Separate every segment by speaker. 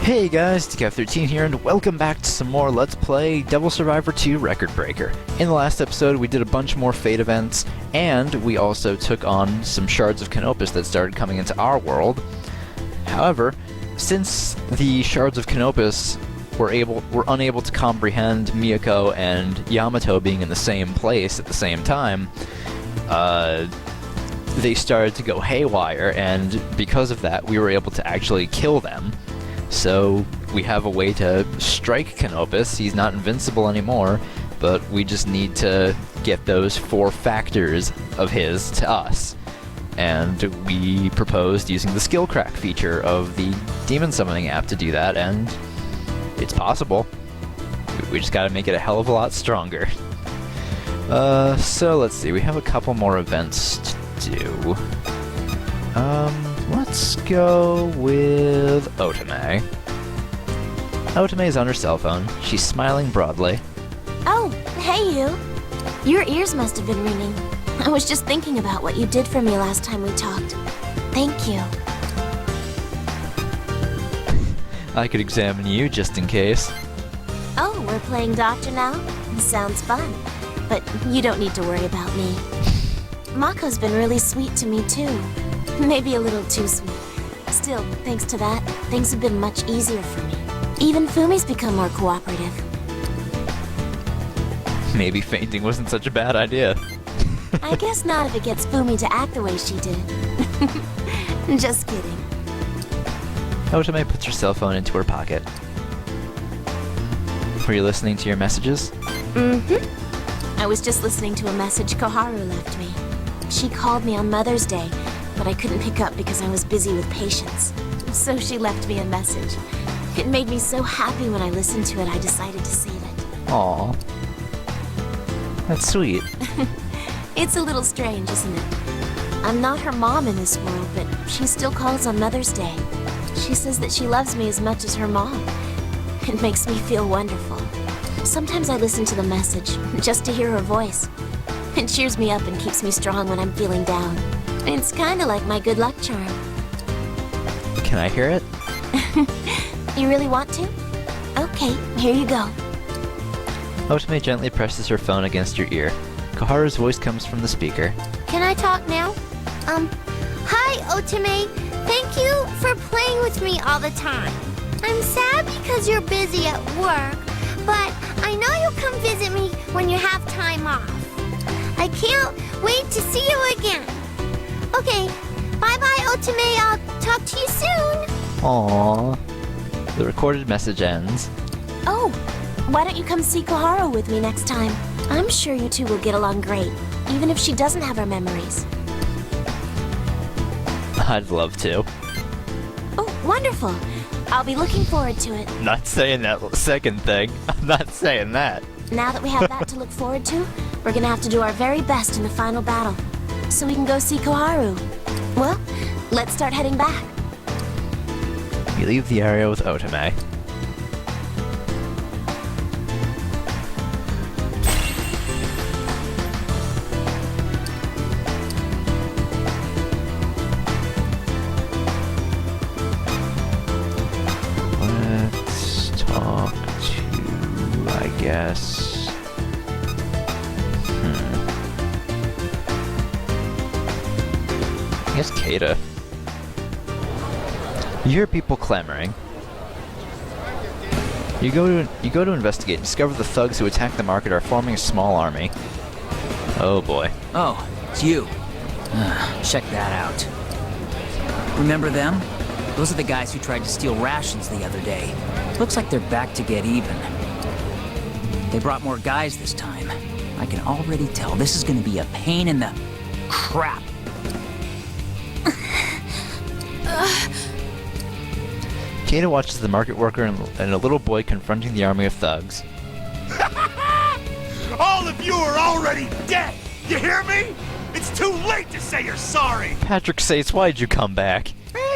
Speaker 1: Hey guys, TCAF13 here, and welcome back to some more Let's Play Devil Survivor 2 Record Breaker. In the last episode, we did a bunch more Fate events, and we also took on some Shards of Canopus that started coming into our world. However, since the Shards of Canopus were unable to comprehend Miyako and Yamato being in the same place at the same time, they started to go haywire, and because of that, we were able to actually kill them. So we have a way to strike Canopus. He's not invincible anymore, but we just need to get those 4 factors of his to us. And we proposed using the skill crack feature of the demon summoning app to do that, and it's possible. We just gotta make it a hell of a lot stronger. So let's see, we have a couple more events to do. Let's go with Otome. Otome is on her cell phone. She's smiling broadly.
Speaker 2: Oh, hey you. Your ears must have been ringing. I was just thinking about what you did for me last time we talked. Thank you.
Speaker 1: I could examine you just in case.
Speaker 2: Oh, we're playing doctor now? Sounds fun. But you don't need to worry about me. Mako's been really sweet to me too. Maybe a little too sweet. Still, thanks to that, things have been much easier for me. Even Fumi's become more cooperative.
Speaker 1: Maybe fainting wasn't such a bad idea.
Speaker 2: I guess not if it gets Fumi to act the way she did. Just kidding.
Speaker 1: Otome puts her cell phone into her pocket. Were you listening to your messages?
Speaker 2: Mm-hmm. I was just listening to a message Koharu left me. She called me on Mother's Day, but I couldn't pick up because I was busy with patients. So she left me a message. It made me so happy when I listened to it, I decided to save it.
Speaker 1: Aww. That's sweet.
Speaker 2: It's a little strange, isn't it? I'm not her mom in this world, but she still calls on Mother's Day. She says that she loves me as much as her mom. It makes me feel wonderful. Sometimes I listen to the message, just to hear her voice. It cheers me up and keeps me strong when I'm feeling down. It's kinda like my good luck charm.
Speaker 1: Can I hear it?
Speaker 2: You really want to? Okay, here you go.
Speaker 1: Otome gently presses her phone against your ear. Koharu's voice comes from the speaker.
Speaker 3: Can I talk now? Hi, Otome. Thank you for playing with me all the time. I'm sad because you're busy at work, but I know you'll come visit me when you have time off. I can't wait to see you again. Okay, bye-bye, Otome. I'll talk to you soon.
Speaker 1: Aww. The recorded message ends.
Speaker 2: Oh, why don't you come see Koharu with me next time? I'm sure you two will get along great, even if she doesn't have her memories.
Speaker 1: I'd love to.
Speaker 2: Oh, wonderful. I'll be looking forward to it.
Speaker 1: Not saying that second thing. I'm not saying that.
Speaker 2: Now that we have that to look forward to, we're gonna have to do our very best in the final battle, so we can go see Koharu. Well, let's start heading back.
Speaker 1: You leave the area with Otome. Let's talk to, I guess... I guess Keita. You hear people clamoring. You go to investigate and discover the thugs who attacked the market are forming a small army. Oh boy.
Speaker 4: Oh, it's you. Check that out. Remember them? Those are the guys who tried to steal rations the other day. Looks like they're back to get even. They brought more guys this time. I can already tell this is gonna be a pain in the crap.
Speaker 1: Keita watches the market worker and a little boy confronting the army of thugs.
Speaker 5: All of you are already dead! You hear me? It's too late to say you're sorry!
Speaker 1: Patrick Sace, why'd you come back?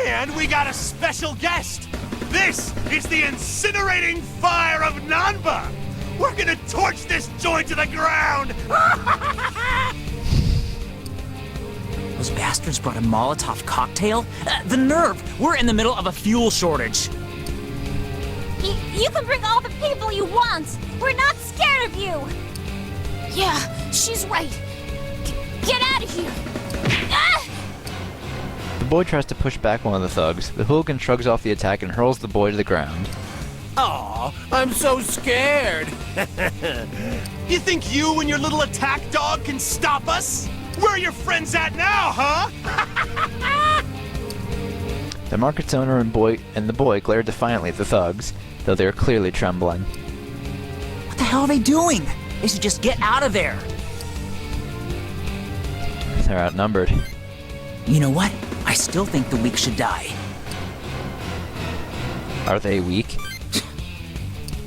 Speaker 5: And we got a special guest! This is the incinerating fire of Nanba! We're gonna torch this joint to the ground!
Speaker 4: Those bastards brought a Molotov cocktail? The nerve! We're in the middle of a fuel shortage.
Speaker 3: You can bring all the people you want. We're not scared of you.
Speaker 2: Yeah, she's right. Get out of here. Ah!
Speaker 1: The boy tries to push back one of the thugs. The hooligan shrugs off the attack and hurls the boy to the ground.
Speaker 5: Aw, I'm so scared. You think you and your little attack dog can stop us? Where are your friends at now, huh?
Speaker 1: The market's owner and the boy glare defiantly at the thugs, though they are clearly trembling.
Speaker 4: What the hell are they doing? They should just get out of there.
Speaker 1: They're outnumbered.
Speaker 4: You know what? I still think the weak should die.
Speaker 1: Are they weak?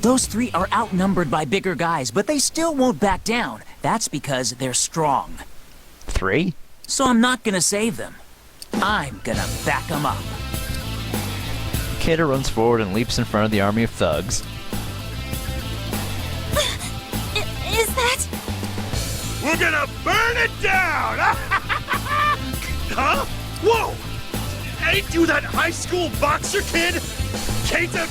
Speaker 4: Those three are outnumbered by bigger guys, but they still won't back down. That's because they're strong.
Speaker 1: 3?
Speaker 4: So I'm not gonna save them. I'm gonna back them up.
Speaker 1: Kata runs forward and leaps in front of the army of thugs.
Speaker 3: Is that...
Speaker 5: We're gonna burn it down! Huh? Whoa! Ain't you that high school boxer kid? Keita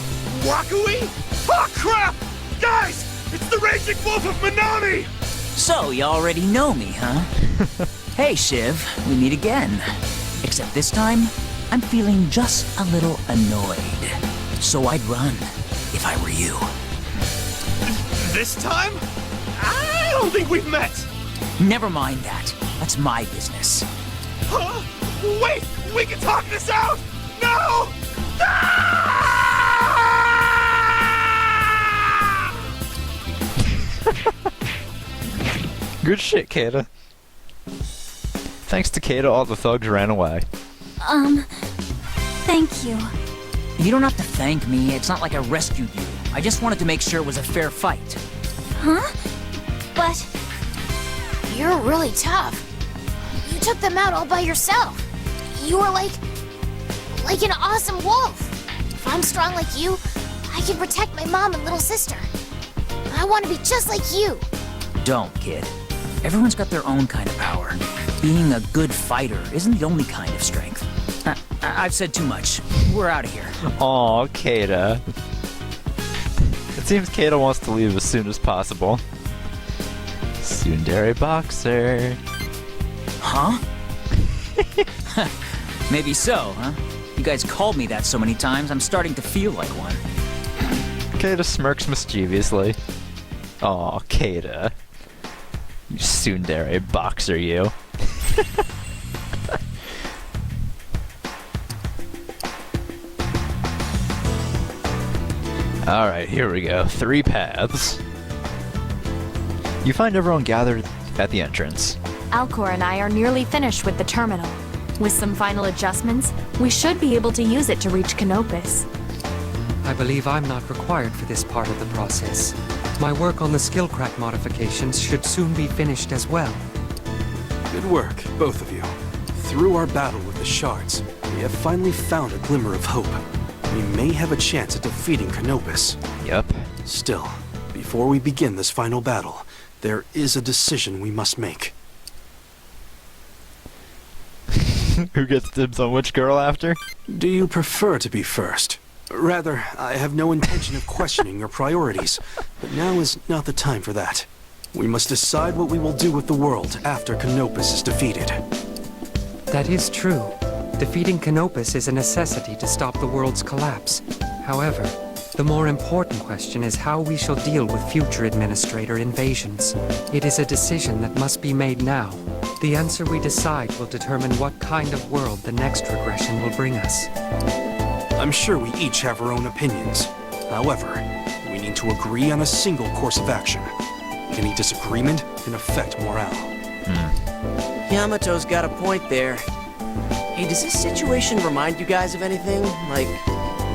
Speaker 5: Wakui? Oh crap! Guys! It's the Raging Wolf of Minami!
Speaker 4: So, you already know me, huh? Hey, Shiv, we meet again. Except this time, I'm feeling just a little annoyed. So I'd run, if I were you.
Speaker 5: This time? I don't think we've met!
Speaker 4: Never mind that. That's my business.
Speaker 5: Huh? Wait! We can talk this out! No! Ah!
Speaker 1: Good shit, Kata. Thanks to Kata, all the thugs ran away.
Speaker 3: Thank you.
Speaker 4: You don't have to thank me. It's not like I rescued you. I just wanted to make sure it was a fair fight.
Speaker 3: Huh? But...
Speaker 2: You're really tough. You took them out all by yourself. You were like an awesome wolf. If I'm strong like you, I can protect my mom and little sister. I want to be just like you.
Speaker 4: Don't, kid. Everyone's got their own kind of power. Being a good fighter isn't the only kind of strength. I've said too much. We're out of here.
Speaker 1: Aw, Kata. It seems Kata wants to leave as soon as possible. Tsundere boxer.
Speaker 4: Huh? Maybe so, huh? You guys called me that so many times, I'm starting to feel like one.
Speaker 1: Kata smirks mischievously. Aw, Kata. You tsundere boxer, you. Alright, here we go. 3 paths. You find everyone gathered at the entrance.
Speaker 6: Alcor and I are nearly finished with the terminal. With some final adjustments, we should be able to use it to reach Canopus.
Speaker 7: I believe I'm not required for this part of the process. My work on the skill crack modifications should soon be finished as well.
Speaker 8: Good work, both of you. Through our battle with the shards, we have finally found a glimmer of hope. We may have a chance at defeating Canopus.
Speaker 1: Yep.
Speaker 8: Still, before we begin this final battle, there is a decision we must make.
Speaker 1: Who gets dibs on which girl after?
Speaker 8: Do you prefer to be first? Rather, I have no intention of questioning your priorities, but now is not the time for that. We must decide what we will do with the world after Canopus is defeated.
Speaker 7: That is true. Defeating Canopus is a necessity to stop the world's collapse. However, the more important question is how we shall deal with future Administrator invasions. It is a decision that must be made now. The answer we decide will determine what kind of world the next regression will bring us.
Speaker 8: I'm sure we each have our own opinions. However, we need to agree on a single course of action. Any disagreement can affect morale.
Speaker 9: Yamato's got a point there. Hey, does this situation remind you guys of anything? Like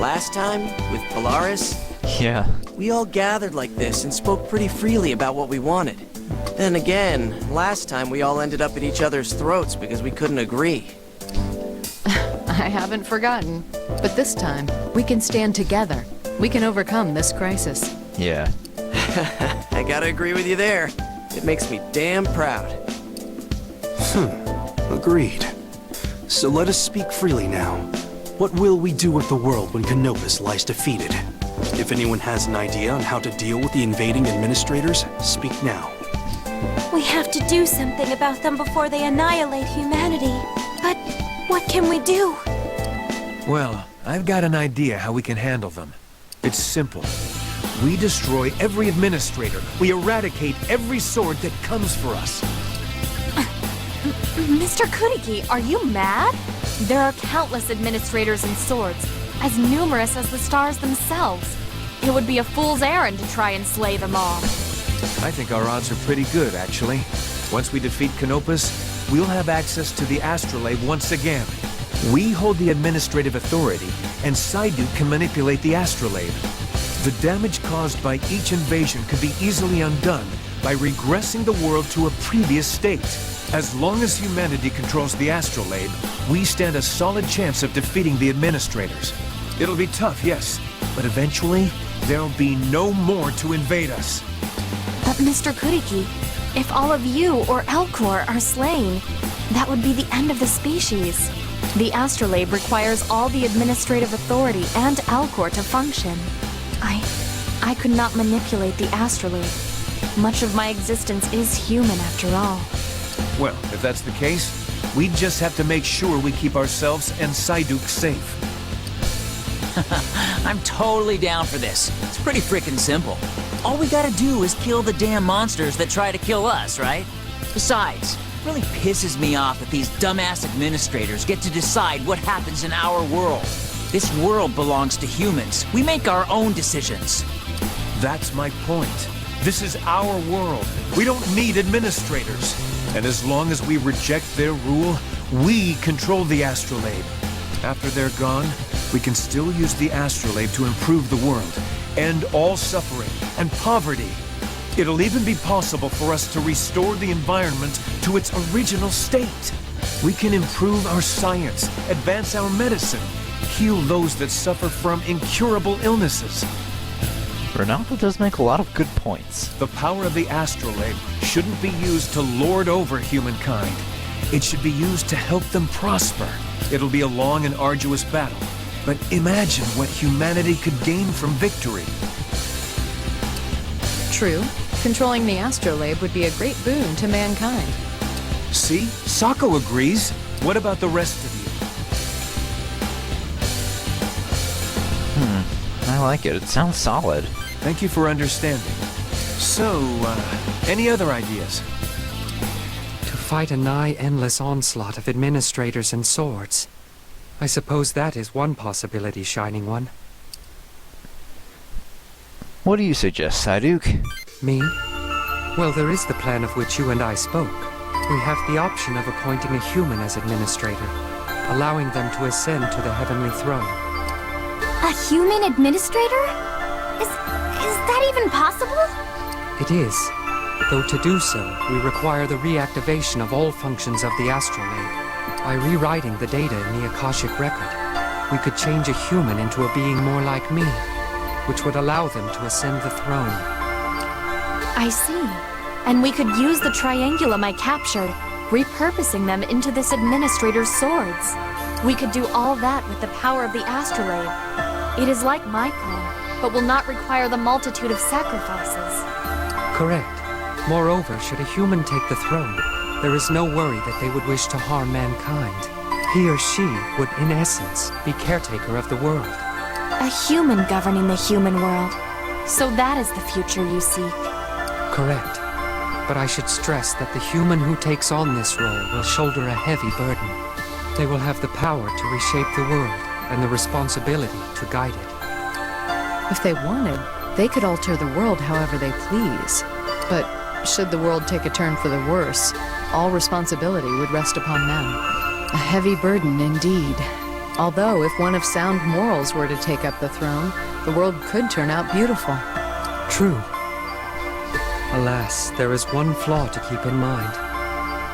Speaker 9: last time with Polaris?
Speaker 1: Yeah.
Speaker 9: We all gathered like this and spoke pretty freely about what we wanted. Then again, last time we all ended up at each other's throats because we couldn't agree.
Speaker 10: I haven't forgotten. But this time, we can stand together. We can overcome this crisis.
Speaker 1: Yeah.
Speaker 9: I gotta agree with you there. It makes me damn proud.
Speaker 8: Agreed. So let us speak freely now. What will we do with the world when Canopus lies defeated? If anyone has an idea on how to deal with the invading administrators, speak now.
Speaker 2: We have to do something about them before they annihilate humanity. But what can we do?
Speaker 11: Well, I've got an idea how we can handle them. It's simple. We destroy every administrator. We eradicate every sword that comes for us.
Speaker 6: Mr. Kuriki, are you mad? There are countless administrators and swords, as numerous as the stars themselves. It would be a fool's errand to try and slay them all.
Speaker 11: I think our odds are pretty good, actually. Once we defeat Canopus, we'll have access to the astrolabe once again. We hold the administrative authority, and Psyduke can manipulate the astrolabe. The damage caused by each invasion could be easily undone by regressing the world to a previous state. As long as humanity controls the astrolabe, we stand a solid chance of defeating the administrators. It'll be tough, yes, but eventually, there'll be no more to invade us.
Speaker 6: But Mr. Kuriki, if all of you or Elcor are slain, that would be the end of the species. The astrolabe requires all the administrative authority and Elcor to function. I could not manipulate the astrolabe. Much of my existence is human after all.
Speaker 11: Well, if that's the case, we just have to make sure we keep ourselves and Psyduke safe.
Speaker 4: I'm totally down for this. It's pretty freaking simple. All we gotta do is kill the damn monsters that try to kill us, right? Besides, it really pisses me off that these dumbass administrators get to decide what happens in our world. This world belongs to humans. We make our own decisions.
Speaker 11: That's my point. This is our world. We don't need administrators. And as long as we reject their rule, we control the astrolabe. After they're gone, we can still use the astrolabe to improve the world, end all suffering and poverty. It'll even be possible for us to restore the environment to its original state. We can improve our science, advance our medicine, heal those that suffer from incurable illnesses.
Speaker 1: Ronaldo does make a lot of good points.
Speaker 11: The power of the astrolabe shouldn't be used to lord over humankind. It should be used to help them prosper. It'll be a long and arduous battle, but imagine what humanity could gain from victory.
Speaker 10: True. Controlling the astrolabe would be a great boon to mankind.
Speaker 11: See? Sako agrees. What about the rest of you?
Speaker 1: I like it. It sounds solid.
Speaker 11: Thank you for understanding. So, any other ideas?
Speaker 7: To fight a nigh-endless onslaught of administrators and swords. I suppose that is one possibility, Shining One.
Speaker 1: What do you suggest, Psyduke?
Speaker 7: Me? Well, there is the plan of which you and I spoke. We have the option of appointing a human as administrator, allowing them to ascend to the heavenly throne.
Speaker 3: A human administrator? Is that even possible?
Speaker 7: It is. Though to do so, we require the reactivation of all functions of the astrolabe. By rewriting the data in the Akashic record, we could change a human into a being more like me, which would allow them to ascend the throne.
Speaker 6: I see. And we could use the triangulum I captured, repurposing them into this administrator's swords. We could do all that with the power of the astrolabe. It is like my plan, but will not require the multitude of sacrifices.
Speaker 7: Correct. Moreover, should a human take the throne, there is no worry that they would wish to harm mankind. He or she would, in essence, be caretaker of the world.
Speaker 6: A human governing the human world. So that is the future you seek.
Speaker 7: Correct. But I should stress that the human who takes on this role will shoulder a heavy burden. They will have the power to reshape the world and the responsibility to guide it.
Speaker 10: If they wanted, they could alter the world however they please. But should the world take a turn for the worse, all responsibility would rest upon them. A heavy burden indeed. Although if one of sound morals were to take up the throne, the world could turn out beautiful.
Speaker 7: True. Alas, there is one flaw to keep in mind.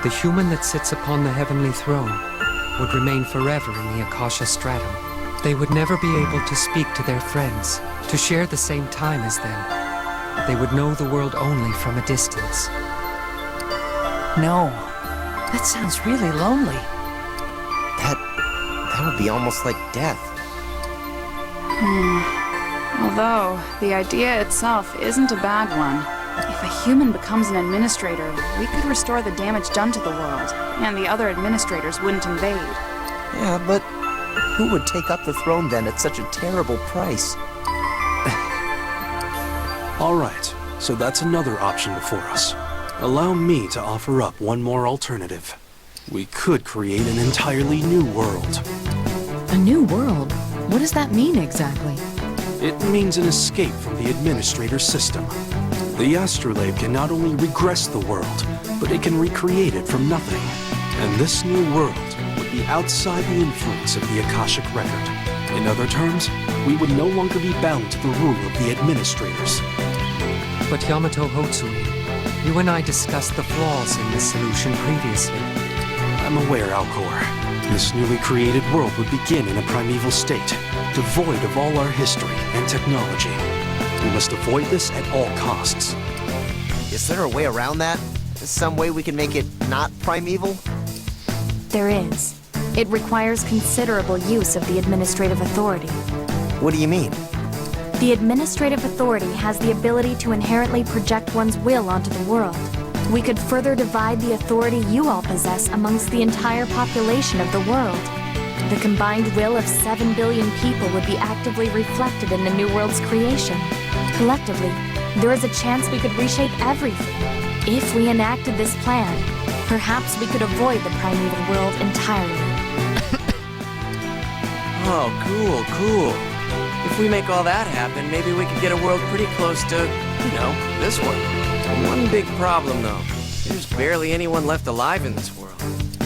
Speaker 7: The human that sits upon the heavenly throne would remain forever in the Akasha stratum. They would never be able to speak to their friends, to share the same time as them. They would know the world only from a distance.
Speaker 9: No. That sounds really lonely.
Speaker 12: That would be almost like death. Although, the idea itself isn't a bad one. If a human becomes an administrator, we could restore the damage done to the world, and the other administrators wouldn't invade.
Speaker 13: Yeah, but who would take up the throne then at such a terrible price?
Speaker 8: All right, so that's another option before us. Allow me to offer up one more alternative. We could create an entirely new world.
Speaker 10: A new world? What does that mean exactly?
Speaker 8: It means an escape from the administrator system. The astrolabe can not only regress the world, but it can recreate it from nothing. And this new world would be outside the influence of the Akashic Record. In other terms, we would no longer be bound to the rule of the administrators.
Speaker 7: But Yamato Hotsui, you and I discussed the flaws in this solution previously.
Speaker 8: I'm aware, Alcor. This newly created world would begin in a primeval state, devoid of all our history and technology. We must avoid this at all costs.
Speaker 13: Is there a way around that? Some way we can make it not primeval?
Speaker 6: There is. It requires considerable use of the administrative authority.
Speaker 13: What do you mean?
Speaker 6: The administrative authority has the ability to inherently project one's will onto the world. We could further divide the authority you all possess amongst the entire population of the world. The combined will of 7 billion people would be actively reflected in the new world's creation. Collectively, there is a chance we could reshape everything. If we enacted this plan, perhaps we could avoid the primeval world entirely.
Speaker 9: Oh, cool. If we make all that happen, maybe we could get a world pretty close to, this one. One big problem, though. There's barely anyone left alive in this world.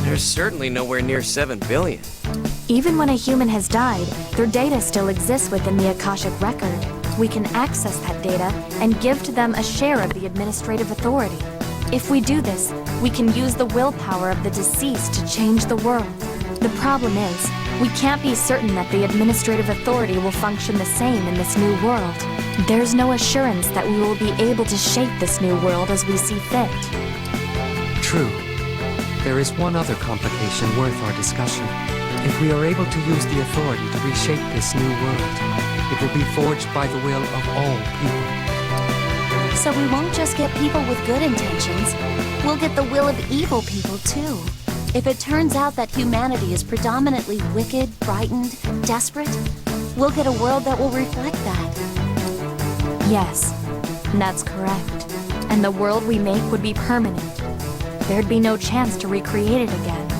Speaker 9: There's certainly nowhere near 7 billion.
Speaker 6: Even when a human has died, their data still exists within the Akashic Record. We can access that data and give to them a share of the administrative authority. If we do this, we can use the willpower of the deceased to change the world. The problem is, we can't be certain that the administrative authority will function the same in this new world. There's no assurance that we will be able to shape this new world as we see fit.
Speaker 7: True. There is one other complication worth our discussion. If we are able to use the authority to reshape this new world, it will be forged by the will of all people.
Speaker 2: So we won't just get people with good intentions, we'll get the will of evil people too. If it turns out that humanity is predominantly wicked, frightened, desperate, we'll get a world that will reflect that.
Speaker 6: Yes, that's correct. And the world we make would be permanent. There'd be no chance to recreate it again.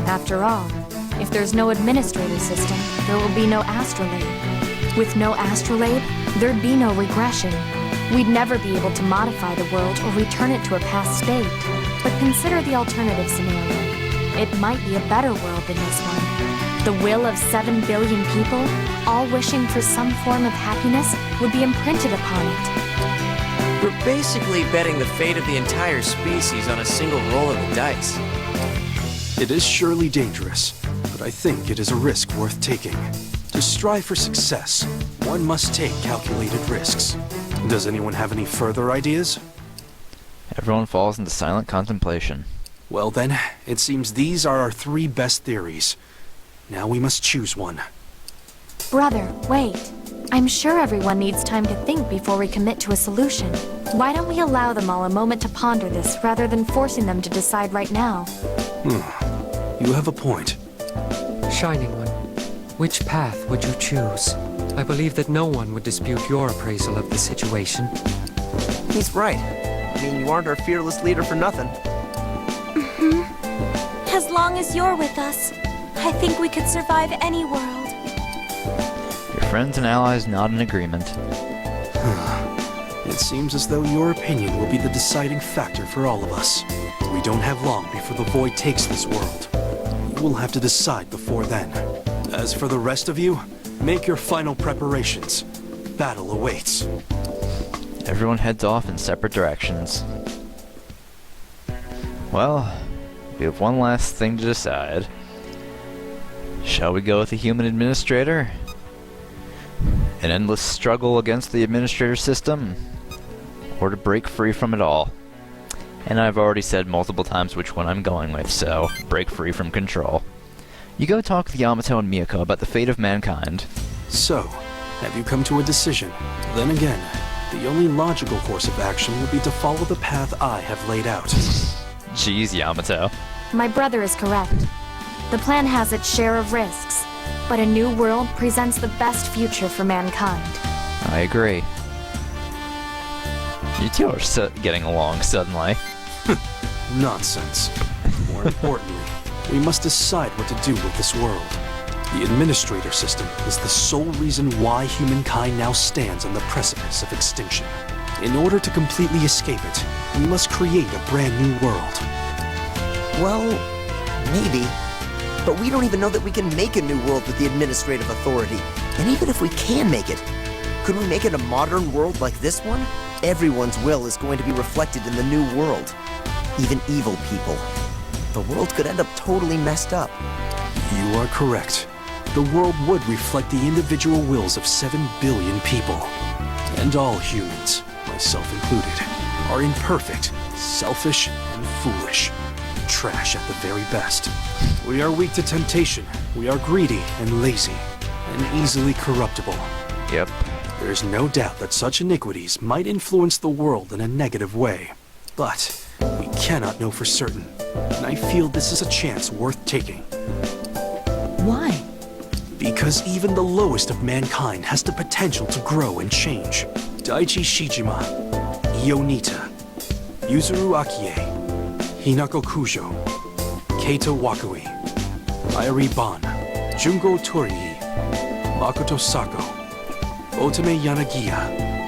Speaker 6: After all, if there's no administrator system, there will be no astrolabe. With no astrolabe, there'd be no regression. We'd never be able to modify the world or return it to a past state. But consider the alternative scenario. It might be a better world than this one. The will of 7 billion people, all wishing for some form of happiness, would be imprinted upon it.
Speaker 9: We're basically betting the fate of the entire species on a single roll of the dice.
Speaker 8: It is surely dangerous, but I think it is a risk worth taking. To strive for success, one must take calculated risks. Does anyone have any further ideas?
Speaker 1: Everyone falls into silent contemplation.
Speaker 8: Well then, it seems these are our 3 best theories. Now we must choose one.
Speaker 6: Brother, wait. I'm sure everyone needs time to think before we commit to a solution. Why don't we allow them all a moment to ponder this rather than forcing them to decide right now?
Speaker 8: You have a point.
Speaker 7: Shining One, which path would you choose? I believe that no one would dispute your appraisal of the situation.
Speaker 13: He's right. I mean, you aren't our fearless leader for nothing.
Speaker 2: As long as you're with us, I think we could survive any world.
Speaker 1: Your friends and allies nod in agreement.
Speaker 8: It seems as though your opinion will be the deciding factor for all of us. We don't have long before the Void takes this world. You will have to decide before then. As for the rest of you, make your final preparations. Battle awaits.
Speaker 1: Everyone heads off in separate directions. Well, we have one last thing to decide. Shall we go with the human administrator? An endless struggle against the administrator system? Or to break free from it all? And I've already said multiple times which one I'm going with, so break free from control. You go talk with Yamato and Miyako about the fate of mankind.
Speaker 8: So, Have you come to a decision? Then again, the only logical course of action would be to follow the path I have laid out.
Speaker 1: Jeez, Yamato.
Speaker 6: My brother is correct. The plan has its share of risks, but a new world presents the best future for mankind.
Speaker 1: I agree. You two are getting along suddenly.
Speaker 8: Nonsense. More importantly, we must decide what to do with this world. The administrator system is the sole reason why humankind now stands on the precipice of extinction. In order to completely escape it, we must create a brand new world.
Speaker 13: Well, maybe. But we don't even know that we can make a new world with the administrative authority. And even if we can make it, could we make it a modern world like this one? Everyone's will is going to be reflected in the new world. Even evil people. The world could end up totally messed up.
Speaker 8: You are correct. The world would reflect the individual wills of 7 billion people. And all humans, myself included, are imperfect, selfish, and foolish. Trash at the very best. We are weak to temptation. We are greedy and lazy, and easily corruptible.
Speaker 1: Yep.
Speaker 8: There's no doubt that such iniquities might influence the world in a negative way. But we cannot know for certain, and I feel this is a chance worth taking.
Speaker 10: Why?
Speaker 8: Because even the lowest of mankind has the potential to grow and change. Daichi Shijima, Ionita, Yuzuru Akie, Hinako Kujo, Keita Wakui, Airi Ban, Jungo Torii, Makoto Sako, Otome Yanagiya,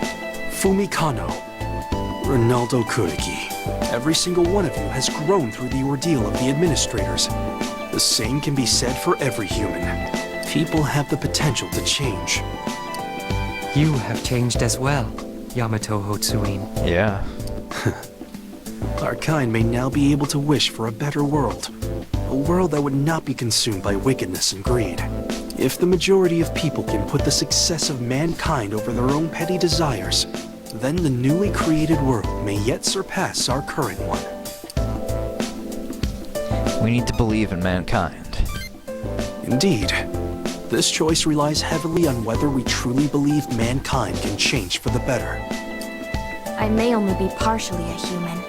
Speaker 8: Fumi Kano, Ronaldo Kuriki. Every single one of you has grown through the ordeal of the administrators. The same can be said for every human. People have the potential to change.
Speaker 7: You have changed as well, Yamato Hotsuin.
Speaker 1: Yeah.
Speaker 8: Our kind may now be able to wish for a better world. A world that would not be consumed by wickedness and greed. If the majority of people can put the success of mankind over their own petty desires, then the newly created world may yet surpass our current one.
Speaker 1: We need to believe in mankind.
Speaker 8: Indeed. This choice relies heavily on whether we truly believe mankind can change for the better.
Speaker 6: I may only be partially a human,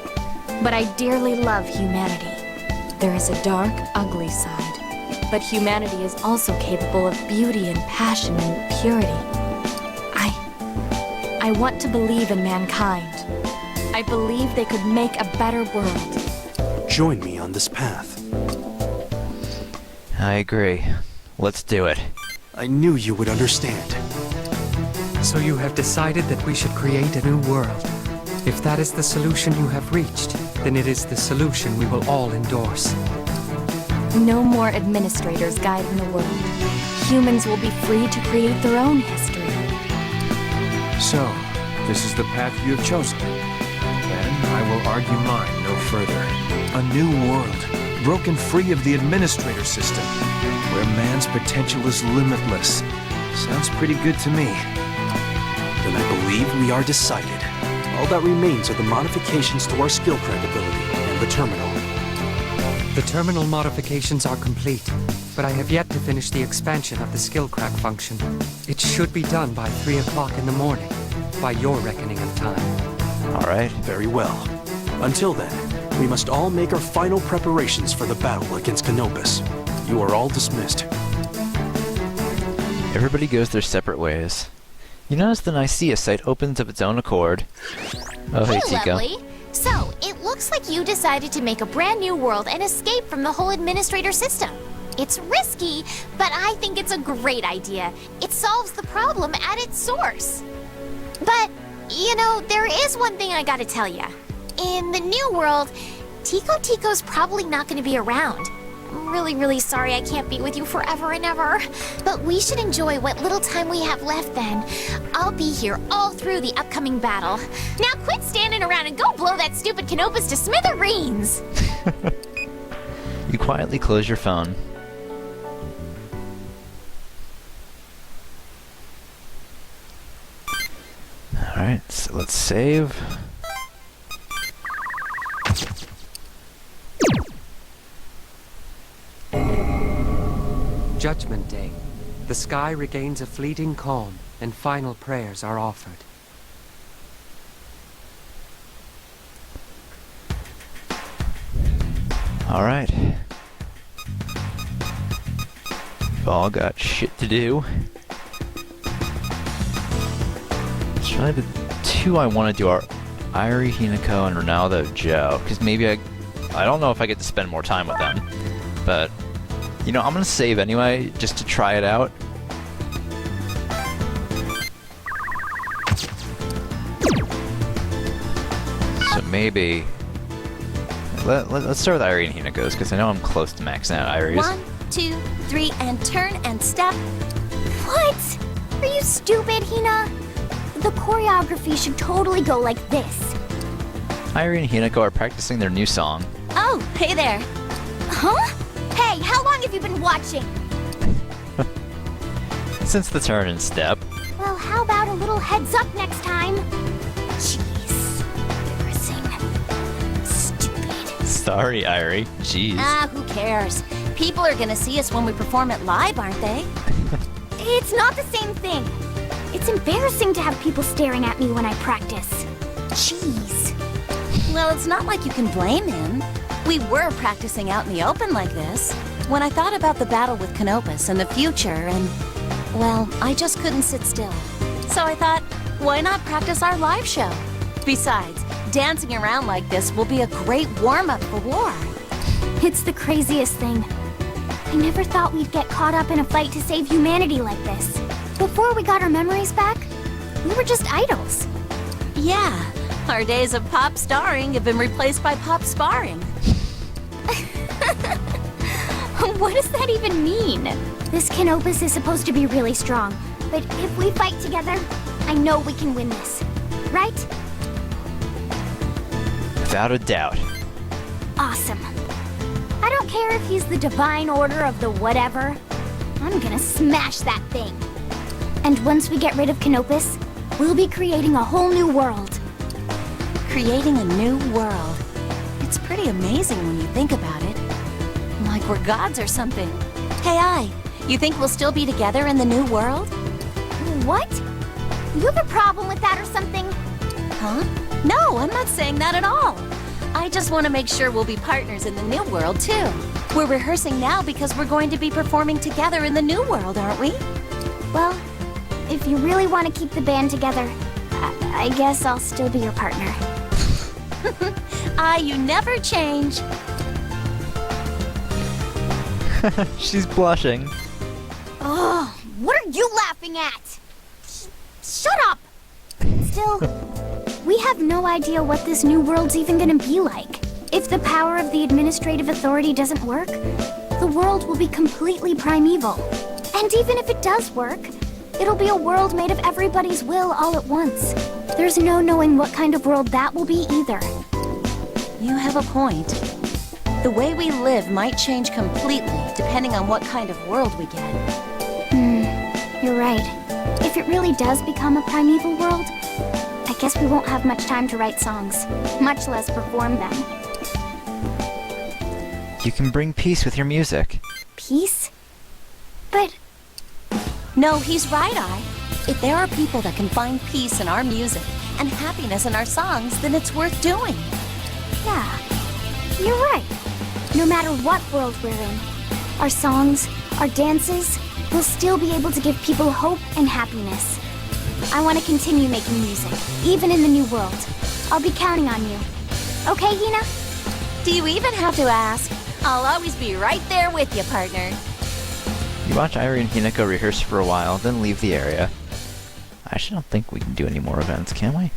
Speaker 6: but I dearly love humanity. There is a dark, ugly side, but humanity is also capable of beauty and passion and purity. I want to believe in mankind. I believe they could make a better world.
Speaker 8: Join me on this path.
Speaker 1: I agree. Let's do it.
Speaker 8: I knew you would understand.
Speaker 7: So you have decided that we should create a new world. If that is the solution you have reached, then it is the solution we will all endorse.
Speaker 6: No more administrators guiding the world. Humans will be free to create their own history.
Speaker 11: So, this is the path you have chosen. Then I will argue mine no further. A new world, broken free of the administrator system, where man's potential is limitless. Sounds pretty good to me.
Speaker 8: Then I believe we are decided. All that remains are the modifications to our skill crack ability and the terminal.
Speaker 7: The terminal modifications are complete, but I have yet to finish the expansion of the skill crack function. It should be done by 3 o'clock in the morning, by your reckoning of time.
Speaker 1: All right.
Speaker 8: Very well. Until then, we must all make our final preparations for the battle against Canopus. You are all dismissed.
Speaker 1: Everybody goes their separate ways. You notice the Nicaea site opens of its own accord. Oh, hey, Tika.
Speaker 2: Lovely. So, it looks like you decided to make a brand new world and escape from the whole administrator system. It's risky, but I think it's a great idea. It solves the problem at its source. But, you know, there is one thing I gotta tell ya. In the new world, Tico's probably not gonna be around. I'm really sorry I can't be with you forever and ever. But we should enjoy what little time we have left then. I'll be here all through the upcoming battle. Now quit standing around and go blow that stupid Canopus to smithereens!
Speaker 1: You quietly close your phone. Alright, so let's save.
Speaker 7: Judgment Day. The sky regains a fleeting calm. and final prayers are offered.
Speaker 1: Alright. We've all got shit to do. It's really the two I want to do are Irie, Hinako, and Ronaldo Joe. Because maybe I don't know if I get to spend more time with them. But, you know, I'm going to save anyway, just to try it out. So maybe... Let's start with Irie and Hinako's, because I know I'm close to maxing out Irie's.
Speaker 3: 1, 2, 3, and turn and step. What? Are you stupid, Hina? The choreography should totally go like this.
Speaker 1: Irie and Hinako are practicing their new song.
Speaker 3: Oh, hey there. Huh? Hey, how long have you been watching?
Speaker 1: Since the turn and step.
Speaker 3: Well, how about a little heads up next time? Jeez. Embarrassing. Stupid.
Speaker 1: Sorry, Irie. Jeez.
Speaker 3: Ah, who cares? People are gonna see us when we perform it live, aren't they? It's not the same thing. It's embarrassing to have people staring at me when I practice. Jeez. Well, it's not like you can blame him. We were practicing out in the open like this. When I thought about the battle with Canopus and the future and... well, I just couldn't sit still. So I thought, why not practice our live show? Besides, dancing around like this will be a great warm-up for war. It's the craziest thing. I never thought we'd get caught up in a fight to save humanity like this. Before we got our memories back, we were just idols. Yeah, our days of pop starring have been replaced by pop sparring. What does that even mean? This Canopus is supposed to be really strong, but if we fight together, I know we can win this. Right?
Speaker 1: Without a doubt.
Speaker 3: Awesome. I don't care if he's the divine order of the whatever. I'm gonna smash that thing. And once we get rid of Canopus, we'll be creating a whole new world. Creating a new world. It's pretty amazing when you think about it. Like we're gods or something. Hey, you think we'll still be together in the new world? What? You have a problem with that or something? Huh? No, I'm not saying that at all. I just want to make sure we'll be partners in the new world, too. We're rehearsing now because we're going to be performing together in the new world, aren't we? Well, if you really want to keep the band together, I guess I'll still be your partner. You never change.
Speaker 1: She's blushing.
Speaker 3: Oh, what are you laughing at? Shut up! Still, we have no idea what this new world's even gonna be like. If the power of the administrative authority doesn't work, the world will be completely primeval. And even if it does work, it'll be a world made of everybody's will all at once. There's no knowing what kind of world that will be either. You have a point. The way we live might change completely depending on what kind of world we get. You're right. If it really does become a primeval world, I guess we won't have much time to write songs, much less perform them.
Speaker 1: You can bring peace with your music.
Speaker 3: Peace? But... No, he's right, If there are people that can find peace in our music and happiness in our songs, then it's worth doing. Yeah, you're right. No matter what world we're in, our songs, our dances, we'll still be able to give people hope and happiness. I want to continue making music, even in the new world. I'll be counting on you. Okay, Hina? Do you even have to ask? I'll always be right there with you, partner.
Speaker 1: You watch Irie and Hinako rehearse for a while, then leave the area. I actually don't think we can do any more events, can we?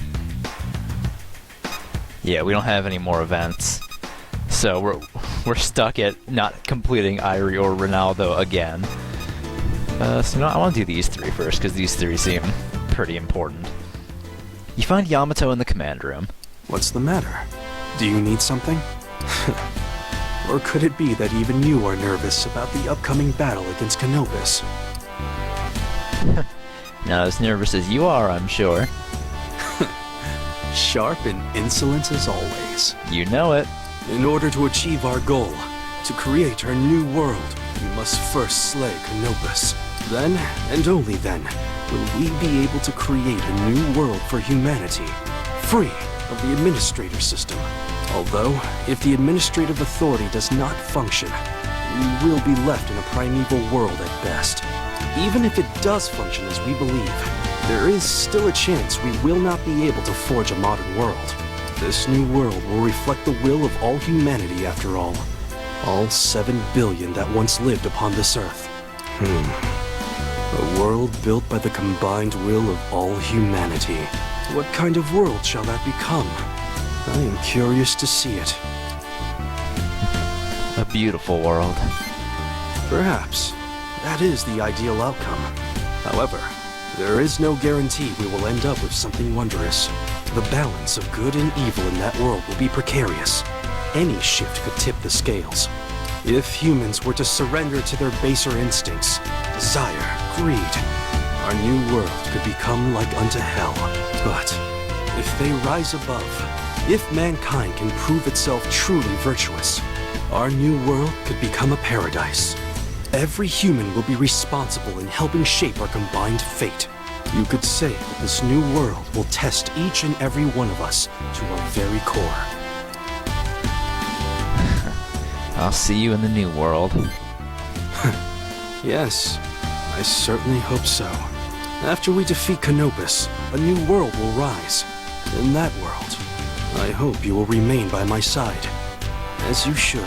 Speaker 1: Yeah, we don't have any more events. So we're stuck at not completing Irie or Ronaldo again. So no, I want to do these three first, because these three seem pretty important. You find Yamato in the command room.
Speaker 8: What's the matter? Do you need something? Or could it be that even you are nervous about the upcoming battle against Canopus?
Speaker 1: Not as nervous as you are, I'm sure.
Speaker 8: Sharp and insolent as always.
Speaker 1: You know it.
Speaker 8: In order to achieve our goal, to create our new world, we must first slay Canopus. Then, and only then, will we be able to create a new world for humanity, free of the administrator system. Although, if the administrative authority does not function, we will be left in a primeval world at best. Even if it does function as we believe, there is still a chance we will not be able to forge a modern world. This new world will reflect the will of all humanity after all. All 7 billion that once lived upon this earth. A world built by the combined will of all humanity. What kind of world shall that become? I am curious to see it.
Speaker 1: A beautiful world.
Speaker 8: Perhaps. That is the ideal outcome. However, there is no guarantee we will end up with something wondrous. The balance of good and evil in that world will be precarious. Any shift could tip the scales. If humans were to surrender to their baser instincts, desire, greed, our new world could become like unto hell. But if they rise above, if mankind can prove itself truly virtuous, our new world could become a paradise. Every human will be responsible in helping shape our combined fate. You could say that this new world will test each and every one of us to our very core.
Speaker 1: I'll see you in the new world.
Speaker 8: Yes, I certainly hope so. After we defeat Canopus, a new world will rise. In that world, I hope you will remain by my side. As you should.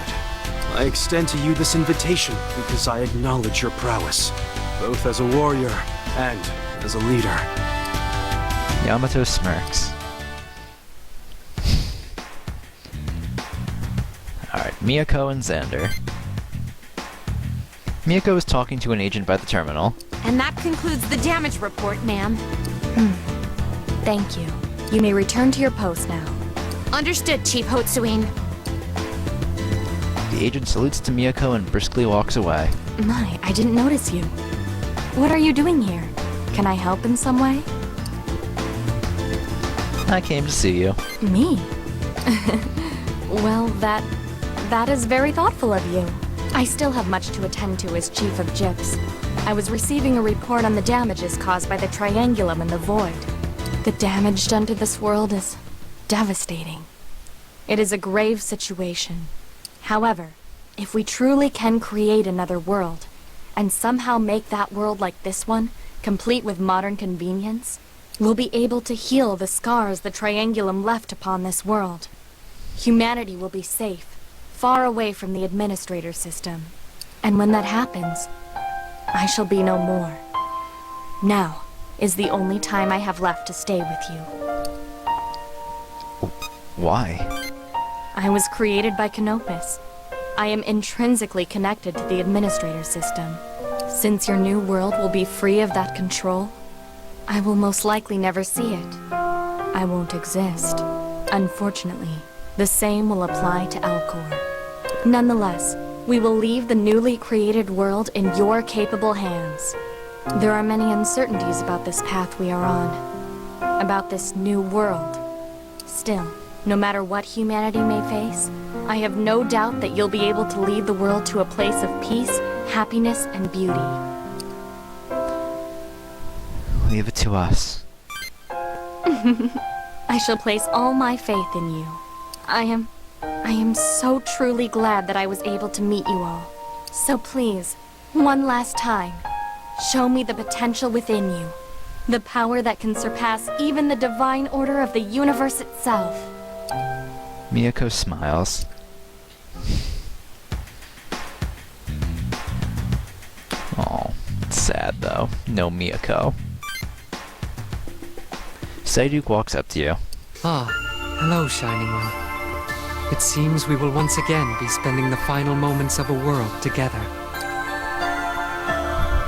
Speaker 8: I extend to you this invitation because I acknowledge your prowess, both as a warrior and as a leader.
Speaker 1: Yamato smirks. Alright, Miyako and Xander. Miyako is talking to an agent by the terminal.
Speaker 6: And that concludes the damage report, ma'am. Thank you. You may return to your post now.
Speaker 2: Understood, Chief Hotsuin.
Speaker 1: The agent salutes to Miyako and briskly walks away.
Speaker 6: My, I didn't notice you. What are you doing here? Can I help in some way?
Speaker 1: I came to see you.
Speaker 6: Me? Well, that is very thoughtful of you. I still have much to attend to as Chief of GIPS. I was receiving a report on the damages caused by the Triangulum and the Void. The damage done to this world is devastating. It is a grave situation. However, if we truly can create another world, and somehow make that world like this one, complete with modern convenience, we'll be able to heal the scars the Triangulum left upon this world. Humanity will be safe, far away from the administrator system. And when that happens, I shall be no more. Now is the only time I have left to stay with you.
Speaker 1: Why?
Speaker 6: I was created by Canopus. I am intrinsically connected to the administrator system. Since your new world will be free of that control, I will most likely never see it. I won't exist. Unfortunately, the same will apply to Alcor. Nonetheless, we will leave the newly created world in your capable hands. There are many uncertainties about this path we are on, about this new world. Still, no matter what humanity may face, I have no doubt that you'll be able to lead the world to a place of peace, happiness, and beauty.
Speaker 1: Leave it to us.
Speaker 6: I shall place all my faith in you. I am so truly glad that I was able to meet you all. So please, one last time, show me the potential within you. The power that can surpass even the divine order of the universe itself.
Speaker 1: Miyako smiles. Oh, it's sad though. No Miyako. Saiduk walks up to you.
Speaker 7: Ah, hello, Shining One. It seems we will once again be spending the final moments of a world together.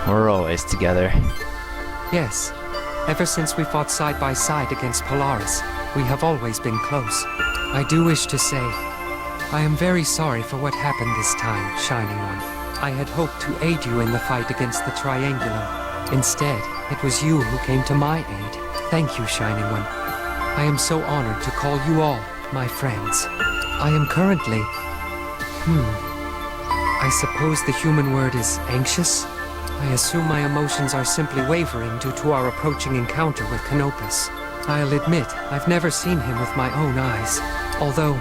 Speaker 1: We're always together.
Speaker 7: Yes. Ever since we fought side by side against Polaris, we have always been close. I do wish to say, I am very sorry for what happened this time, Shining One. I had hoped to aid you in the fight against the Triangulum. Instead, it was you who came to my aid. Thank you, Shining One. I am so honored to call you all my friends. I am currently... I suppose the human word is anxious? I assume my emotions are simply wavering due to our approaching encounter with Canopus. I'll admit, I've never seen him with my own eyes, although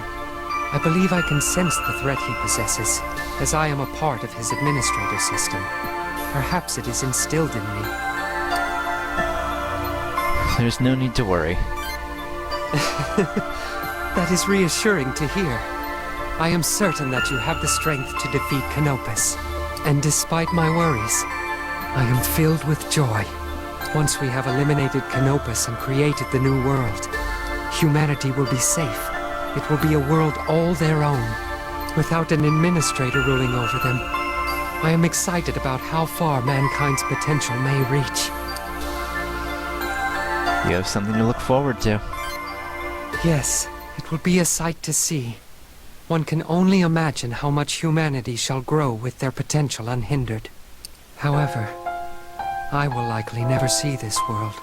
Speaker 7: I believe I can sense the threat he possesses, as I am a part of his administrator system. Perhaps it is instilled in me.
Speaker 1: There's no need to worry.
Speaker 7: That is reassuring to hear. I am certain that you have the strength to defeat Canopus. And despite my worries, I am filled with joy. Once we have eliminated Canopus and created the new world, humanity will be safe. It will be a world all their own, without an administrator ruling over them. I am excited about how far mankind's potential may reach.
Speaker 1: You have something to look forward to.
Speaker 7: Yes, it will be a sight to see. One can only imagine how much humanity shall grow with their potential unhindered. However, I will likely never see this world.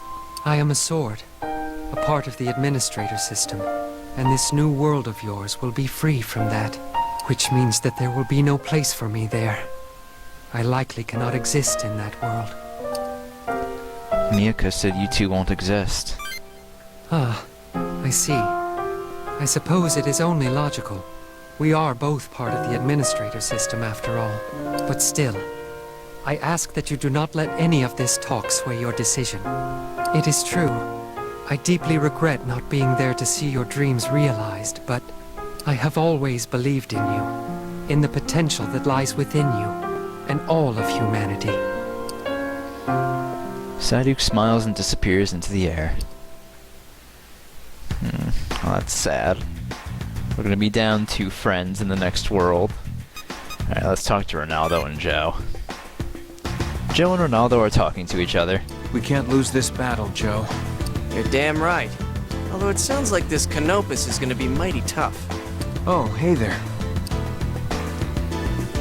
Speaker 7: I am a sword, a part of the administrator system, and this new world of yours will be free from that, which means that there will be no place for me there. I likely cannot exist in that world.
Speaker 1: Miyako said you two won't exist.
Speaker 7: Ah, I see. I suppose it is only logical. We are both part of the administrator system after all. But still, I ask that you do not let any of this talk sway your decision. It is true, I deeply regret not being there to see your dreams realized, but I have always believed in you, in the potential that lies within you, and all of humanity.
Speaker 1: Saiduk smiles and disappears into the air. Well, that's sad. We're gonna be down 2 friends in the next world. Alright, let's talk to Ronaldo and Joe. Joe and Ronaldo are talking to each other.
Speaker 11: We can't lose this battle, Joe.
Speaker 9: You're damn right. Although it sounds like this Canopus is gonna be mighty tough.
Speaker 11: Oh, hey there.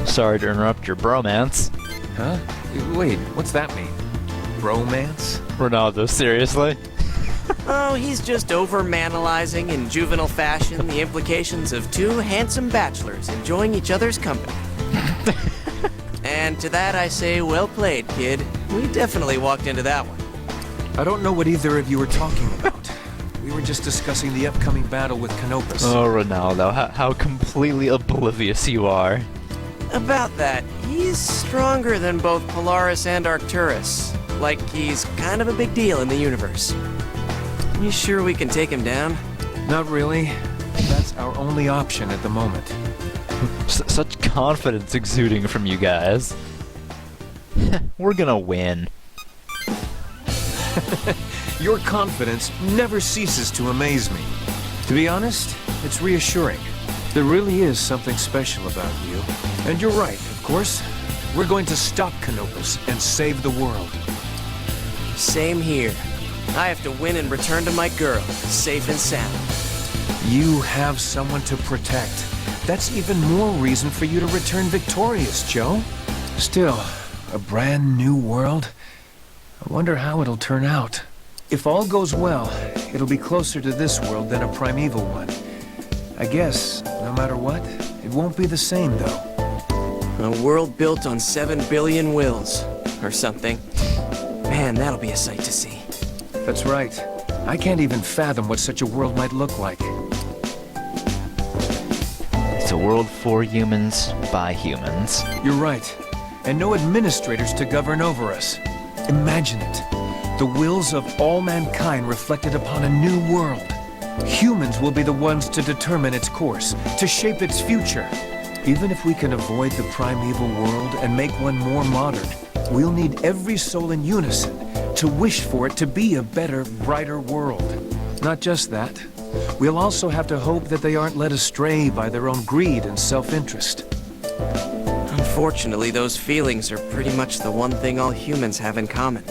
Speaker 1: Sorry to interrupt your bromance.
Speaker 11: Huh? Wait, what's that mean? Bromance?
Speaker 1: Ronaldo, seriously?
Speaker 9: Oh, he's just over-manalizing in juvenile fashion the implications of 2 handsome bachelors enjoying each other's company. And to that I say, well played, kid. We definitely walked into that one.
Speaker 11: I don't know what either of you were talking about. We were just discussing the upcoming battle with Canopus.
Speaker 1: Oh, Ronaldo, how completely oblivious you are.
Speaker 9: About that, he's stronger than both Polaris and Arcturus. Like he's kind of a big deal in the universe. You sure we can take him down?
Speaker 11: Not really. That's our only option at the moment.
Speaker 1: Such confidence exuding from you guys. We're gonna win.
Speaker 11: Your confidence never ceases to amaze me. To be honest, it's reassuring. There really is something special about you. And you're right, of course. We're going to stop Canopus and save the world.
Speaker 9: Same here. I have to win and return to my girl, safe and sound.
Speaker 11: You have someone to protect. That's even more reason for you to return victorious, Joe. Still, a brand new world? I wonder how it'll turn out. If all goes well, it'll be closer to this world than a primeval one. I guess, no matter what, it won't be the same, though.
Speaker 9: A world built on 7 billion wills, or something. Man, that'll be a sight to see.
Speaker 11: That's right. I can't even fathom what such a world might look like.
Speaker 1: It's a world for humans, by humans.
Speaker 11: You're right. And no administrators to govern over us. Imagine it. The wills of all mankind reflected upon a new world. Humans will be the ones to determine its course, to shape its future. Even if we can avoid the primeval world and make one more modern, we'll need every soul in unison to wish for it to be a better, brighter world. Not just that. We'll also have to hope that they aren't led astray by their own greed and self-interest.
Speaker 9: Unfortunately, those feelings are pretty much the one thing all humans have in common.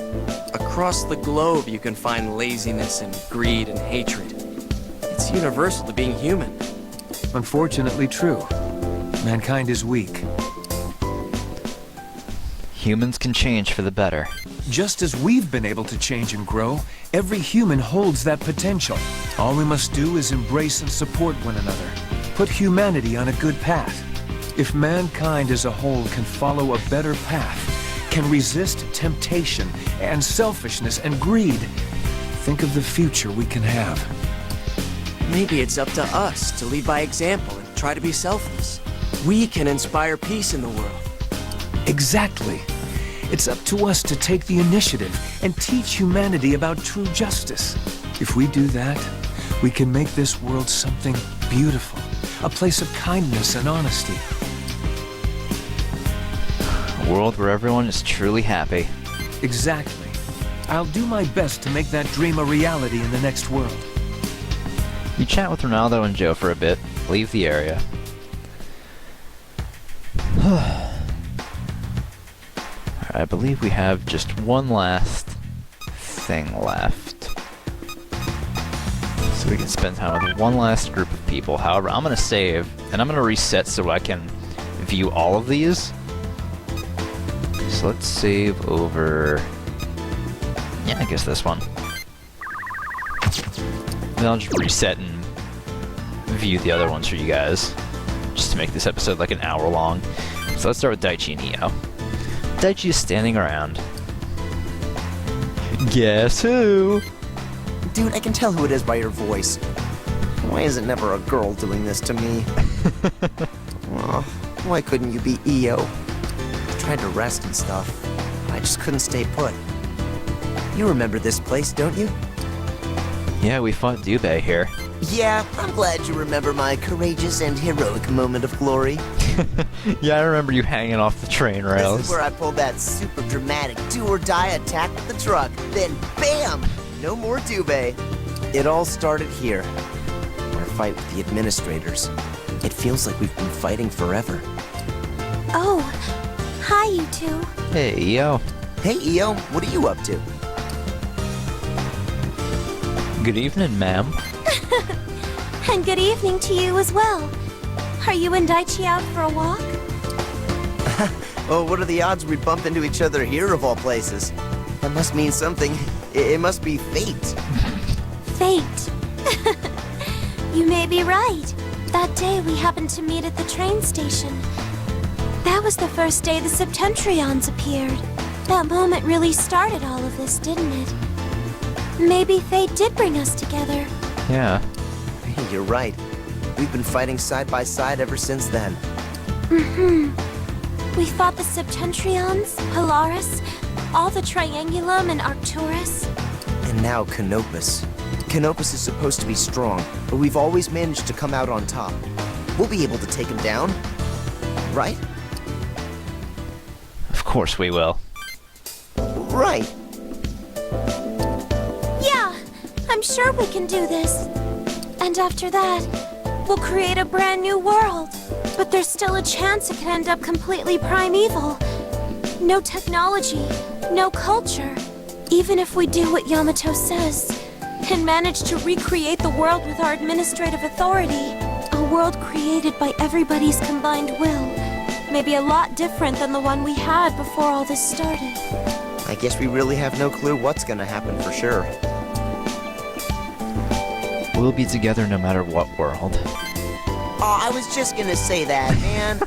Speaker 9: Across the globe, you can find laziness and greed and hatred. It's universal to being human.
Speaker 11: Unfortunately true. Mankind is weak.
Speaker 1: Humans can change for the better.
Speaker 11: Just as we've been able to change and grow, every human holds that potential. All we must do is embrace and support one another. Put humanity on a good path. If mankind as a whole can follow a better path, can resist temptation and selfishness and greed. Think of the future we can have.
Speaker 9: Maybe it's up to us to lead by example and try to be selfless. We can inspire peace in the world.
Speaker 11: Exactly. It's up to us to take the initiative and teach humanity about true justice. If we do that, we can make this world something beautiful, a place of kindness and honesty.
Speaker 1: A world where everyone is truly happy.
Speaker 11: Exactly. I'll do my best to make that dream a reality in the next world.
Speaker 1: You chat with Ronaldo and Joe for a bit, leave the area. I believe we have just one last thing left. So we can spend time with one last group of people. However, I'm going to save, and I'm going to reset so I can view all of these. So let's save over... yeah, I guess this one. Then I'll just reset and view the other ones for you guys, just to make this episode like an hour long. So let's start with Daichi and Io. Daichi is standing around. Guess who?
Speaker 13: Dude, I can tell who it is by your voice. Why is it never a girl doing this to me? Aw, why couldn't you be Io? I tried to rest and stuff, but I just couldn't stay put. You remember this place, don't you?
Speaker 1: Yeah, we fought Dubei here.
Speaker 13: Yeah, I'm glad you remember my courageous and heroic moment of glory.
Speaker 1: Yeah, I remember you hanging off the train rails.
Speaker 13: This is where I pulled that super dramatic do-or-die attack with the truck. Then, bam! No more Dubei. It all started here. Our fight with the administrators. It feels like we've been fighting forever.
Speaker 3: Oh, hi, you two.
Speaker 1: Hey, Io.
Speaker 13: Hey, Io, what are you up to?
Speaker 1: Good evening, ma'am.
Speaker 2: And good evening to you as well. Are you and Daichi out for a walk?
Speaker 13: Oh, what are the odds we'd bump into each other here of all places? That must mean something. It must be fate.
Speaker 2: Fate. You may be right. That day we happened to meet at the train station. That was the first day the Septentrions appeared. That moment really started all of this, didn't it? Maybe fate did bring us together.
Speaker 1: Yeah.
Speaker 13: You're right. We've been fighting side by side ever since then.
Speaker 2: Mm-hmm. We fought the Septentrions, Polaris, all the Triangulum and Arcturus.
Speaker 13: And now Canopus. Canopus is supposed to be strong, but we've always managed to come out on top. We'll be able to take him down, right?
Speaker 1: Of course we will.
Speaker 13: Right.
Speaker 2: Yeah, I'm sure we can do this. And after that, we'll create a brand new world. But there's still a chance it could end up completely primeval. No technology, no culture. Even if we do what Yamato says, and manage to recreate the world with our administrative authority, a world created by everybody's combined will, maybe a lot different than the one we had before all this started.
Speaker 13: I guess we really have no clue what's gonna happen for sure.
Speaker 1: We'll be together no matter what world.
Speaker 13: Oh, I was just gonna say that, man.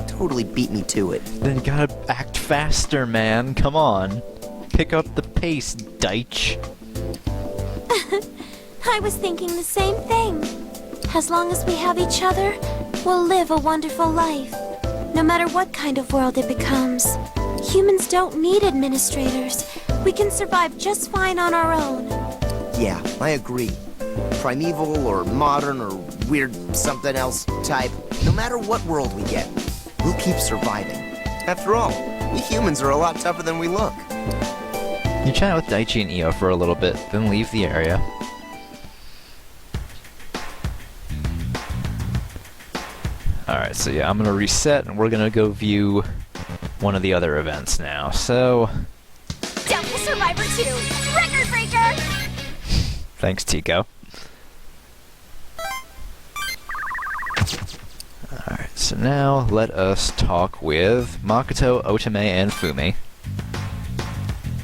Speaker 13: Totally beat me to it.
Speaker 1: Then you gotta act faster, man. Come on. Pick up the pace, Deitch.
Speaker 2: I was thinking the same thing. As long as we have each other, we'll live a wonderful life. No matter what kind of world it becomes. Humans don't need administrators. We can survive just fine on our own.
Speaker 13: Yeah, I agree. Primeval or modern or weird something else type, no matter what world we get, we'll keep surviving. After all, we humans are a lot tougher than we look.
Speaker 1: You chat with Daichi and Io for a little bit, then leave the area. Alright, so yeah, I'm gonna reset and we're gonna go view one of the other events now. So...
Speaker 3: Devil Survivor 2, Record Breaker!
Speaker 1: Thanks, Tico. Alright, so now let us talk with Makoto, Otome, and Fumi.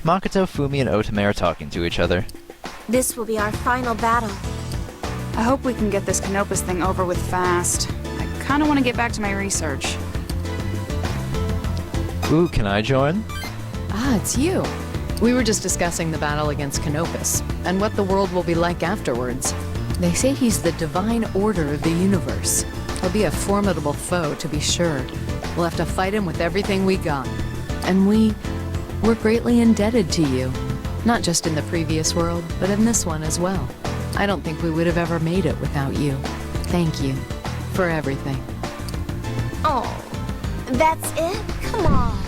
Speaker 1: Makoto, Fumi, and Otome are talking to each other.
Speaker 2: This will be our final battle.
Speaker 12: I hope we can get this Canopus thing over with fast. I kinda wanna get back to my research.
Speaker 1: Ooh, can I join?
Speaker 10: Ah, it's you. We were just discussing the battle against Canopus, and what the world will be like afterwards. They say he's the divine order of the universe. He'll be a formidable foe, to be sure. We'll have to fight him with everything we got. And we're greatly indebted to you. Not just in the previous world, but in this one as well. I don't think we would have ever made it without you. Thank you for everything.
Speaker 2: Oh, that's it? Come on.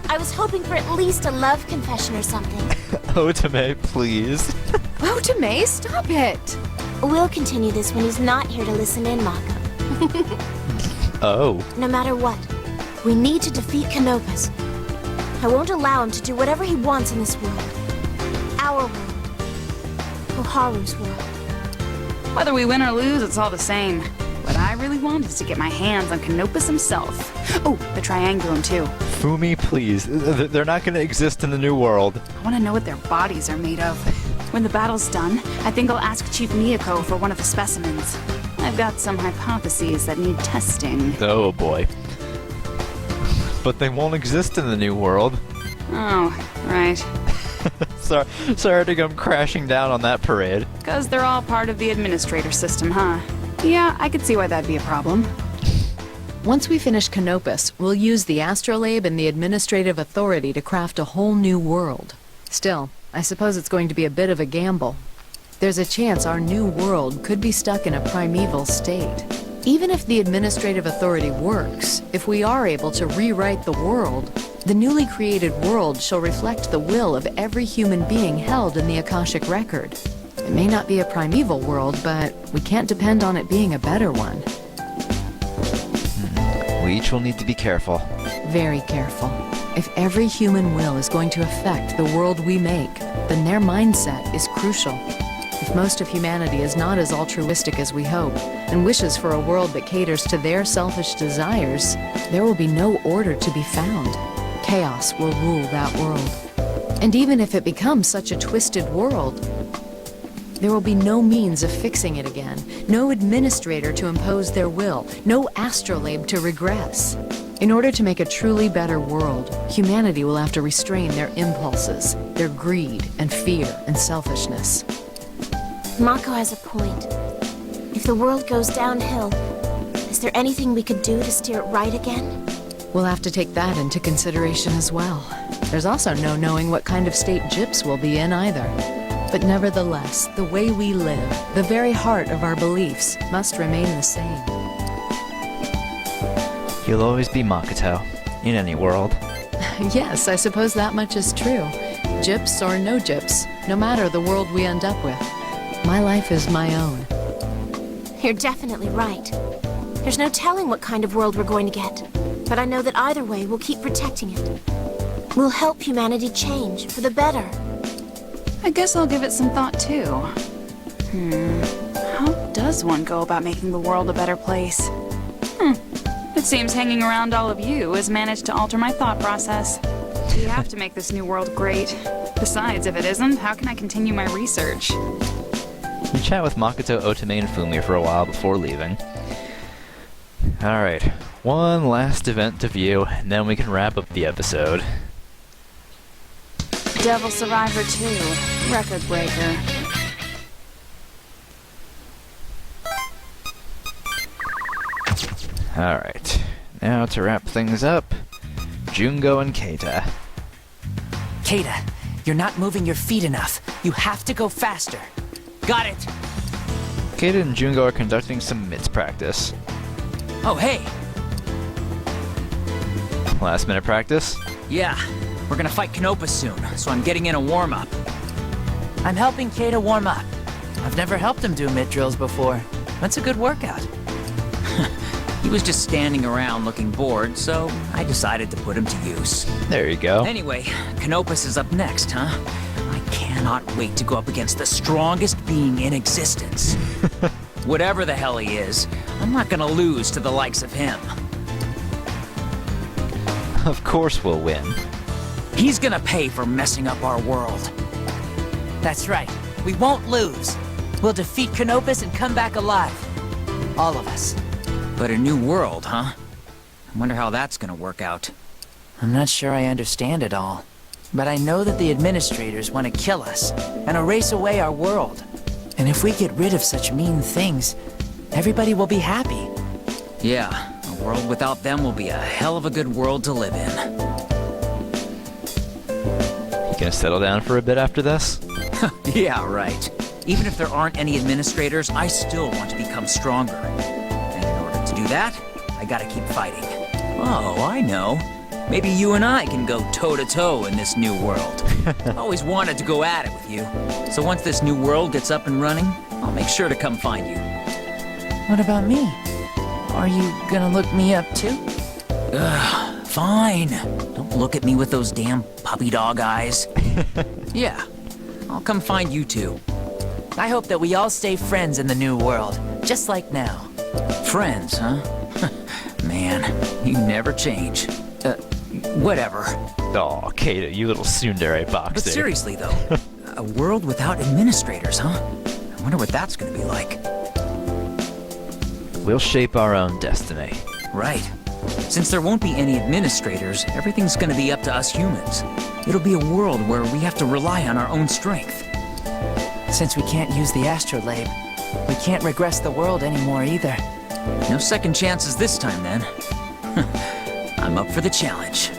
Speaker 2: I was hoping for at least a love confession or something.
Speaker 1: Otome, please.
Speaker 6: Otome, stop it!
Speaker 2: We'll continue this when he's not here to listen in, Mako.
Speaker 1: Oh.
Speaker 2: No matter what, we need to defeat Canopus. I won't allow him to do whatever he wants in this world. Our world. Koharu's world.
Speaker 12: Whether we win or lose, it's all the same. What I really want is to get my hands on Canopus himself. Oh, the Triangulum too.
Speaker 1: Fumi, please. They're not going to exist in the new world.
Speaker 12: I want to know what their bodies are made of. When the battle's done, I think I'll ask Chief Miyako for one of the specimens. I've got some hypotheses that need testing.
Speaker 1: Oh boy. But they won't exist in the new world.
Speaker 12: Oh, right.
Speaker 1: Sorry to come crashing down on that parade.
Speaker 12: Because they're all part of the administrator system, huh? Yeah, I could see why that'd be a problem.
Speaker 10: Once we finish Canopus, we'll use the Astrolabe and the Administrative Authority to craft a whole new world. Still, I suppose it's going to be a bit of a gamble. There's a chance our new world could be stuck in a primeval state. Even if the Administrative Authority works, if we are able to rewrite the world, the newly created world shall reflect the will of every human being held in the Akashic Record. It may not be a primeval world, but we can't depend on it being a better one.
Speaker 1: We each will need to be careful.
Speaker 10: Very careful. If every human will is going to affect the world we make, then their mindset is crucial. If most of humanity is not as altruistic as we hope, and wishes for a world that caters to their selfish desires, there will be no order to be found. Chaos will rule that world. And even if it becomes such a twisted world, there will be no means of fixing it again, no administrator to impose their will, no astrolabe to regress. In order to make a truly better world, humanity will have to restrain their impulses, their greed and fear and selfishness.
Speaker 2: Mako has a point. If the world goes downhill, is there anything we could do to steer it right again?
Speaker 10: We'll have to take that into consideration as well. There's also no knowing what kind of state Gyps will be in either. But nevertheless, the way we live, the very heart of our beliefs, must remain the same.
Speaker 1: You'll always be Makoto, in any world.
Speaker 10: Yes, I suppose that much is true. Gyps or no Gyps, no matter the world we end up with, my life is my own.
Speaker 2: You're definitely right. There's no telling what kind of world we're going to get. But I know that either way, we'll keep protecting it. We'll help humanity change for the better.
Speaker 12: I guess I'll give it some thought, too. How does one go about making the world a better place? It seems hanging around all of you has managed to alter my thought process. We have to make this new world great. Besides, if it isn't, how can I continue my research?
Speaker 1: You chat with Makoto, Otome, and Fumi for a while before leaving. Alright, one last event to view, and then we can wrap up the episode.
Speaker 12: Devil Survivor 2, Record Breaker.
Speaker 1: Alright, now to wrap things up, Jungo and Keita.
Speaker 4: Keita, you're not moving your feet enough. You have to go faster. Got it!
Speaker 1: Keita and Jungo are conducting some mitts practice.
Speaker 4: Oh, hey!
Speaker 1: Last minute practice?
Speaker 4: Yeah, we're gonna fight Canopus soon, so I'm getting in a warm-up. I'm helping Keita warm up. I've never helped him do mitt drills before. That's a good workout. He was just standing around looking bored, so I decided to put him to use.
Speaker 1: There you go.
Speaker 4: Anyway, Canopus is up next, huh? I cannot wait to go up against the strongest being in existence. Whatever the hell he is, I'm not gonna lose to the likes of him.
Speaker 1: Of course we'll win.
Speaker 4: He's gonna pay for messing up our world. That's right. We won't lose. We'll defeat Canopus and come back alive. All of us. But a new world, huh? I wonder how that's gonna work out. I'm not sure I understand it all. but I know that the administrators want to kill us and erase away our world. And if we get rid of such mean things, everybody will be happy. Yeah, a world without them will be a hell of a good world to live in.
Speaker 1: You gonna settle down for a bit after this?
Speaker 4: Yeah, right. Even if there aren't any administrators, I still want to become stronger. And in order to do that, I gotta keep fighting. Oh, I know. Maybe you and I can go toe-to-toe in this new world. I always wanted to go at it with you. So once this new world gets up and running, I'll make sure to come find you. What about me? Are you gonna look me up too? Ugh, fine. Don't look at me with those damn puppy dog eyes. Yeah, I'll come find you two. I hope that we all stay friends in the new world, just like now. Friends, huh? Man, you never change. Whatever.
Speaker 1: Oh, Kato, you little tsundere boxer.
Speaker 4: But seriously, though, a world without administrators, huh? I wonder what that's gonna be like.
Speaker 1: We'll shape our own destiny.
Speaker 4: Right. Since there won't be any administrators, everything's gonna be up to us humans. It'll be a world where we have to rely on our own strength. Since we can't use the astrolabe, we can't regress the world anymore either. No second chances this time, then. I'm up for the challenge.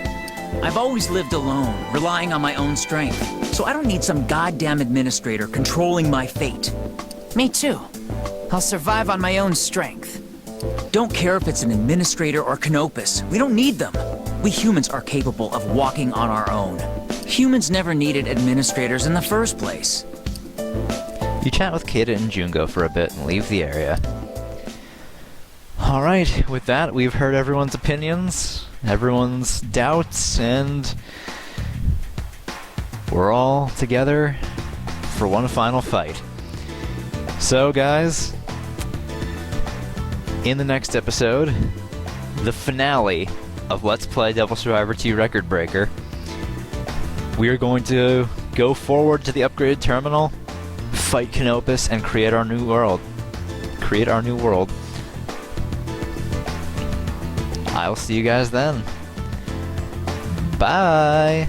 Speaker 4: I've always lived alone, relying on my own strength, so I don't need some goddamn administrator controlling my fate. Me too. I'll survive on my own strength. Don't care if it's an administrator or Canopus. We don't need them. We humans are capable of walking on our own. Humans never needed administrators in the first place.
Speaker 1: You chat with Kato and Jungo for a bit and leave the area. Alright, with that, we've heard everyone's opinions, everyone's doubts, and we're all together for one final fight. So, guys, in the next episode, the finale of Let's Play Devil Survivor 2 Record Breaker, we are going to go forward to the upgraded terminal, fight Canopus, and create our new world. I'll see you guys then. Bye!